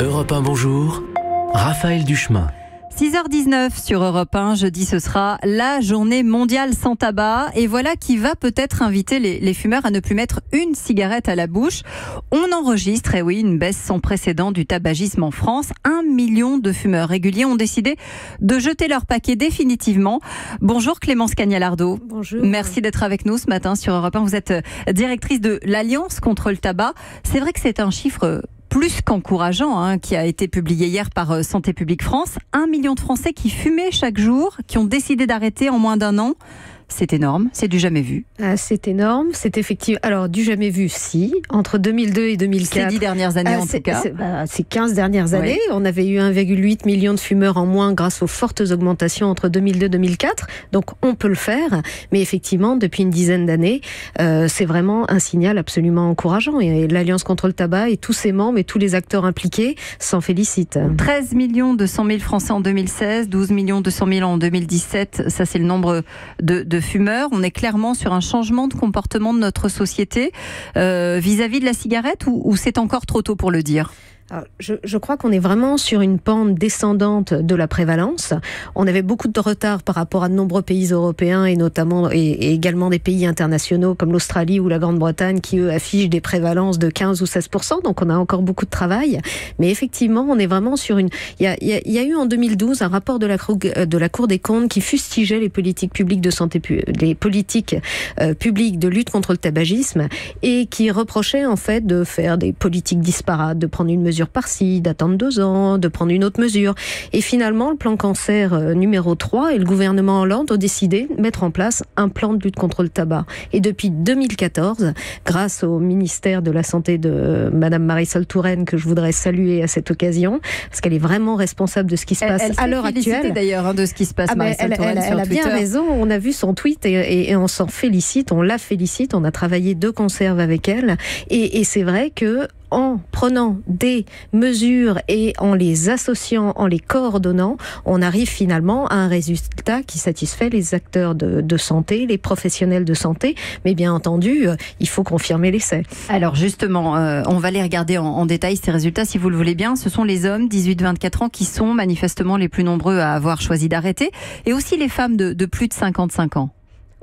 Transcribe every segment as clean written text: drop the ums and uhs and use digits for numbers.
Europe 1, bonjour. Raphaël Duchemin. 6h19 sur Europe 1, jeudi ce sera la journée mondiale sans tabac et voilà qui va peut-être inviter les fumeurs à ne plus mettre une cigarette à la bouche. On enregistre, et oui, une baisse sans précédent du tabagisme en France. 1 million de fumeurs réguliers ont décidé de jeter leur paquet définitivement. Bonjour Clémence Cagnalardo. Bonjour. Merci d'être avec nous ce matin sur Europe 1. Vous êtes directrice de l'Alliance contre le tabac. C'est vrai que c'est un chiffre plus qu'encourageant, qui a été publié hier par Santé publique France. 1 million de Français qui fumaient chaque jour, qui ont décidé d'arrêter en moins d'1 an. C'est énorme, c'est du jamais vu. C'est énorme, c'est effectivement... Alors, du jamais vu, si. Entre 2002 et 2004... Ces 10 dernières années, en tout cas. Ces 15 dernières années, on avait eu 1,8 million de fumeurs en moins grâce aux fortes augmentations entre 2002 et 2004. Donc, on peut le faire. Mais effectivement, depuis une dizaine d'années, c'est vraiment un signal absolument encourageant. Et l'Alliance contre le tabac et tous ses membres et tous les acteurs impliqués s'en félicitent. 13 200 000 Français en 2016, 12 200 000 en 2017. Ça, c'est le nombre de fumeurs. On est clairement sur un changement de comportement de notre société vis-à-vis de la cigarette ou c'est encore trop tôt pour le dire ? Alors, je crois qu'on est vraiment sur une pente descendante de la prévalence. On avait beaucoup de retard par rapport à de nombreux pays européens et notamment et également des pays internationaux comme l'Australie ou la Grande-Bretagne qui eux affichent des prévalences de 15 ou 16%. Donc on a encore beaucoup de travail. Mais effectivement, on est vraiment sur une... Il y a eu en 2012 un rapport de la Cour des comptes qui fustigeait les politiques publiques de santé, les politiques publiques de lutte contre le tabagisme et qui reprochait en fait de faire des politiques disparates, de prendre une mesure par-ci, d'attendre 2 ans, de prendre une autre mesure. Et finalement, le plan cancer numéro 3 et le gouvernement Hollande ont décidé de mettre en place un plan de lutte contre le tabac. Et depuis 2014, grâce au ministère de la Santé de Madame Marisol Touraine, que je voudrais saluer à cette occasion, parce qu'elle est vraiment responsable de ce qui se passe à l'heure actuelle. D'ailleurs de ce qui se passe, Marisol Touraine sur Twitter. Elle a bien raison, on a vu son tweet et on s'en félicite, on la félicite, on a travaillé de conserve avec elle. Et c'est vrai que en prenant des mesures et en les associant, en les coordonnant, on arrive finalement à un résultat qui satisfait les acteurs de santé, les professionnels de santé, mais bien entendu, il faut confirmer l'essai. Alors justement, on va les regarder en détail ces résultats si vous le voulez bien. Ce sont les hommes 18-24 ans qui sont manifestement les plus nombreux à avoir choisi d'arrêter et aussi les femmes de plus de 55 ans.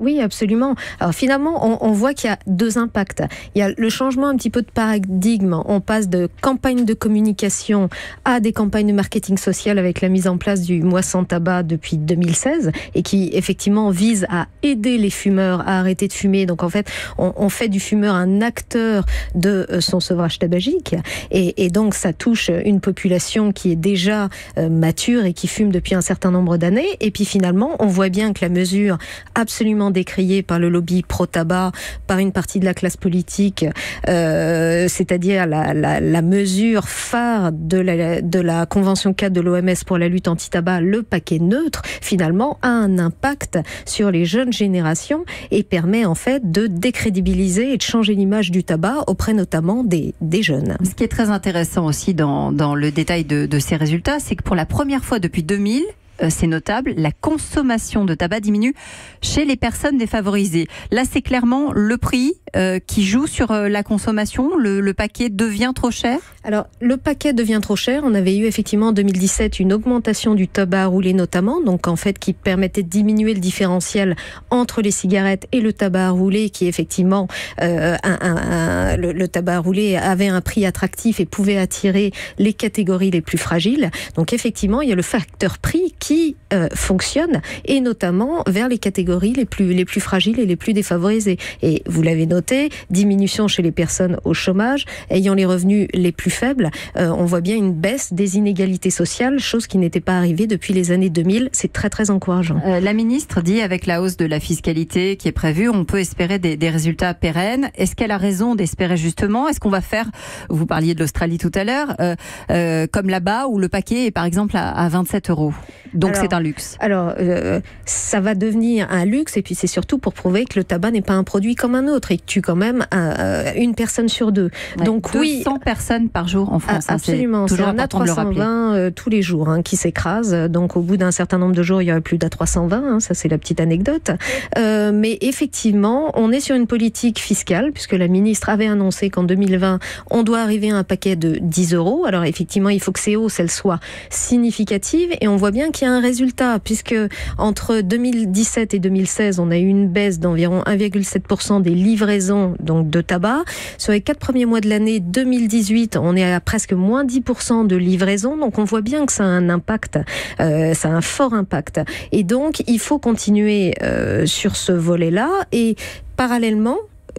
Oui, absolument. Alors finalement, on voit qu'il y a 2 impacts. Il y a le changement un petit peu de paradigme. On passe de campagnes de communication à des campagnes de marketing social avec la mise en place du mois sans tabac depuis 2016 et qui effectivement vise à aider les fumeurs à arrêter de fumer. Donc en fait, on fait du fumeur un acteur de son sevrage tabagique et donc ça touche une population qui est déjà mature et qui fume depuis un certain nombre d'années. Et puis finalement, on voit bien que la mesure absolument décriée par le lobby pro-tabac, par une partie de la classe politique, c'est-à-dire la mesure phare de la Convention 4 de l'OMS pour la lutte anti-tabac, le paquet neutre, finalement, a un impact sur les jeunes générations et permet en fait de décrédibiliser et de changer l'image du tabac auprès notamment des jeunes. Ce qui est très intéressant aussi dans le détail de ces résultats, c'est que pour la première fois depuis 2000, c'est notable, la consommation de tabac diminue chez les personnes défavorisées. Là, c'est clairement le prix qui joue sur la consommation. Le paquet devient trop cher ? Alors, le paquet devient trop cher. On avait eu effectivement en 2017 une augmentation du tabac à rouler notamment, donc en fait qui permettait de diminuer le différentiel entre les cigarettes et le tabac à rouler, qui effectivement, le tabac à rouler avait un prix attractif et pouvait attirer les catégories les plus fragiles. Donc effectivement, il y a le facteur prix qui fonctionne, et notamment vers les catégories les plus fragiles et les plus défavorisées. Et vous l'avez noté, diminution chez les personnes au chômage, ayant les revenus les plus faibles. On voit bien une baisse des inégalités sociales, chose qui n'était pas arrivée depuis les années 2000. C'est très très encourageant. La ministre dit, avec la hausse de la fiscalité qui est prévue, on peut espérer des résultats pérennes. Est-ce qu'elle a raison d'espérer justement ? Est-ce qu'on va faire, vous parliez de l'Australie tout à l'heure, comme là-bas où le paquet est par exemple à 27 €. Donc c'est un un luxe? Alors, ça va devenir un luxe, et puis c'est surtout pour prouver que le tabac n'est pas un produit comme un autre et que tue quand même une personne sur deux. Ouais, donc 200 personnes par jour en France. Absolument, c'est un A320 tous les jours qui s'écrase. Donc au bout d'un certain nombre de jours, il y aura plus d'A320, ça c'est la petite anecdote. Mais effectivement, on est sur une politique fiscale, puisque la ministre avait annoncé qu'en 2020, on doit arriver à un paquet de 10 €. Alors effectivement, il faut que ces hausses, elles soient significatives, et on voit bien qu'il y a un résultat, puisque entre 2017 et 2016, on a eu une baisse d'environ 1,7% des livraisons donc de tabac. Sur les 4 premiers mois de l'année 2018, on est à presque moins 10% de livraison. Donc on voit bien que ça a un impact, ça a un fort impact. Et donc il faut continuer sur ce volet-là. Et parallèlement,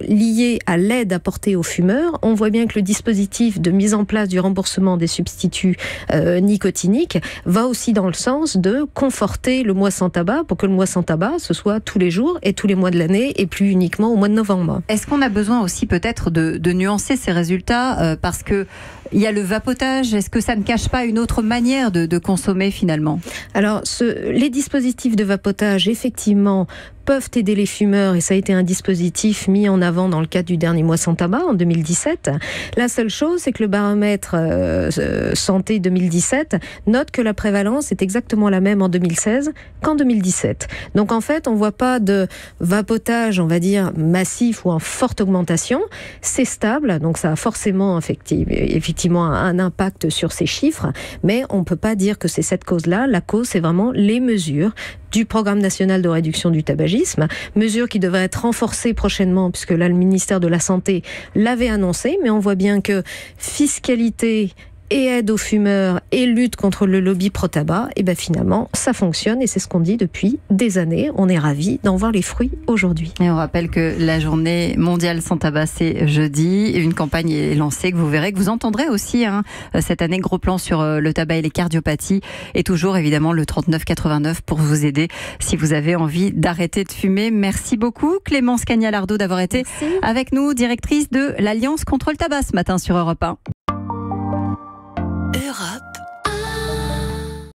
lié à l'aide apportée aux fumeurs, on voit bien que le dispositif de mise en place du remboursement des substituts nicotiniques va aussi dans le sens de conforter le mois sans tabac, pour que le mois sans tabac, ce soit tous les jours et tous les mois de l'année, et plus uniquement au mois de novembre. Est-ce qu'on a besoin aussi peut-être de nuancer ces résultats parce que il y a le vapotage? Est-ce que ça ne cache pas une autre manière de consommer finalement? Alors, les dispositifs de vapotage, effectivement, peuvent aider les fumeurs, et ça a été un dispositif mis en avant dans le cadre du dernier mois sans tabac en 2017. La seule chose, c'est que le baromètre santé 2017 note que la prévalence est exactement la même en 2016 qu'en 2017. Donc en fait, on ne voit pas de vapotage, on va dire, massif ou en forte augmentation. C'est stable, donc ça a forcément effectivement un impact sur ces chiffres, mais on ne peut pas dire que c'est cette cause-là. La cause, c'est vraiment les mesures du Programme national de réduction du tabagisme, mesures qui devraient être renforcées prochainement, puisque là, le ministère de la Santé l'avait annoncé, mais on voit bien que fiscalité et aide aux fumeurs et lutte contre le lobby pro-tabac, et bien finalement, ça fonctionne, et c'est ce qu'on dit depuis des années. On est ravis d'en voir les fruits aujourd'hui. Et on rappelle que la journée mondiale sans tabac, c'est jeudi. Une campagne est lancée que vous verrez, que vous entendrez aussi cette année. Gros plan sur le tabac et les cardiopathies. Et toujours évidemment le 3989 pour vous aider si vous avez envie d'arrêter de fumer. Merci beaucoup Clémence Cagnalardo d'avoir été avec nous, directrice de l'Alliance contre le tabac ce matin sur Europe 1.